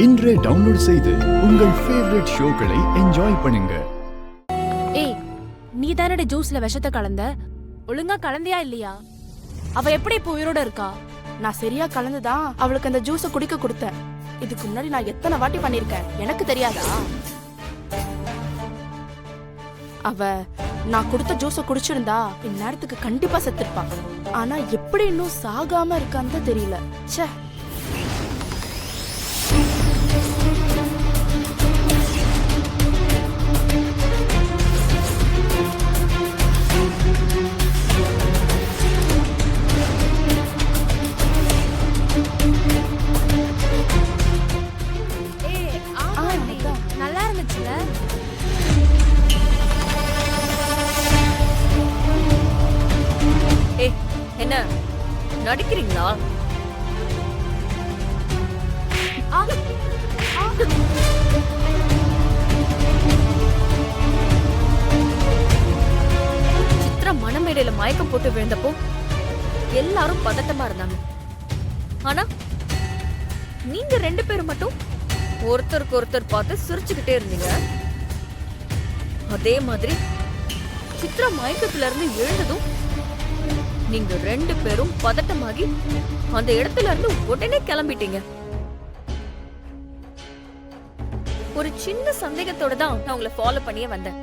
இன்றே டவுன்லோட் செய்து உங்கள் ஃபேவரட் ஷோக்களை என்ஜாய் பண்ணுங்க. ஏய், நீ தானடி ஜூஸ்ல விஷத்தை கலந்த? ஒழுங்கா கலந்தியா இல்லையா? அவ எப்படி இப்போ உயிரோட இருக்கா? நான் சரியா கலந்துதான் அவளுக்கு அந்த ஜூஸை குடிக்க கொடுத்தேன். இதுக்கு முன்னாடி நான் எத்தனை வாட்டி பண்ணிருக்கேன், எனக்கு தெரியாதா? அவ நான் கொடுத்த ஜூஸை குடிச்சிருந்தா இந்நேரத்துக்கு கண்டிப்பா செத்துருப்பா. ஆனா எப்படி இன்னும் சாகாம இருக்கான்னு தான் தெரியல. ச்சே. நல்லா இருந்துச்சுல? ஏய், என்ன நடிக்கிறீங்களா? சித்ரா மனமேடையில மயக்கம் போட்டு விழுந்தப்போ எல்லாரும் பதட்டமா இருந்தாங்க. ஆனா நீங்க ரெண்டு பேரும் மட்டும் ஒருத்தருக்கு ஒருத்தர் பார்த்து சிரிச்சுக்கிட்டே இருந்தீங்க. அதே மாதிரி சித்ரா மயக்கத்துல இருந்து எழுந்ததும் நீங்க ரெண்டு பேரும் பதட்டமாகி அந்த இடத்துல இருந்து உடனே கிளம்பிட்டீங்க. ஒரு சின்ன சந்தேகத்தோட தான் நான் உங்களை ஃபாலோ பண்ணியே வந்தேன்.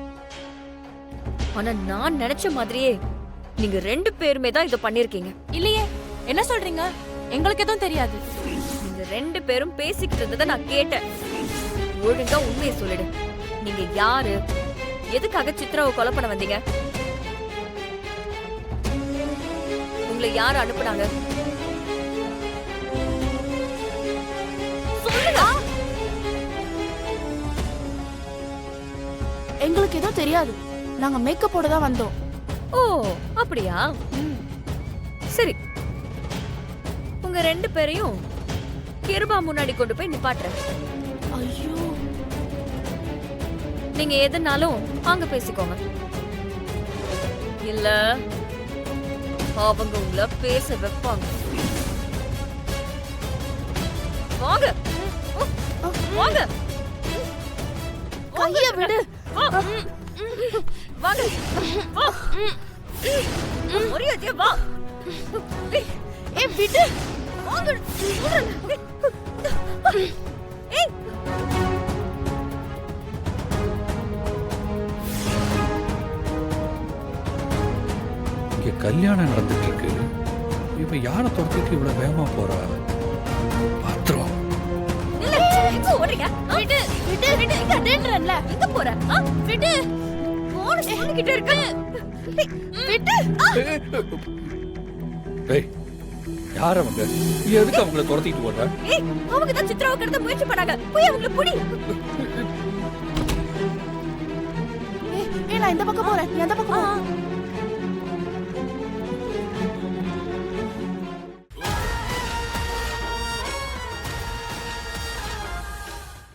ஆனா நான் நினைச்ச மாதிரியே நீங்க ரெண்டு பேருமே தான் இதை பண்ணிருக்கீங்க. இல்லையே, என்ன சொல்றீங்க? எங்களுக்கு எதுவும் தெரியாது. நீங்க ரெண்டு பேரும் பேசிக்கிட்டு இருந்ததை நான் கேட்டேன். ஒழுங்கா உண்மையை சொல்லிடு. நீங்க யாரு? எதுக்காக சித்ராவை கொலை பண்ண வந்தீங்க? உங்களை யாரு அனுப்புனாங்க? சொல்லுடா. எங்களுக்கு எதுவும் தெரியாது. நாங்க மேக்கப்போட தான் வந்தோம். ஓ, அப்படியா? சரி, உங்க ரெண்டு பேரையும் கிருபா முன்னாடி கொண்டு போய் நிப்பாட்டுறேன். ஐயோ, நீங்க எதுனாலும் அங்க பேசிக்கோங்க. இல்ல அவங்க உங்களை பேச வைப்பாங்க. வாங்க வாங்க, கைய விடு. வாங்க, மரியாதையா வா. ஏய், விடு. ஏய், இங்க கல்யாணம் நடந்துட்டு இருக்கு. இவ யாரை துரத்திட்டு இவ்வளவு வேகமா போறா? பாத்திரம் நில்லு. எங்க ஓடுறீங்க? விடு, விடு, விடு. விடுன்றேன்ல. எங்க போற? விடு. போன சொல்லிக்கிட்டே இருக்க. விடு. டேய், யார் அவங்க? நீ எதுக்கு அவங்கள துரத்திட்டு போற? ஏய், அவங்க தான் சித்ராவை கடத்த முயற்சி பண்ணாங்க. போய் அவங்கள புடி. ஏய், நான் இந்த பக்கம் போறேன், நீ அந்த பக்கம் போ.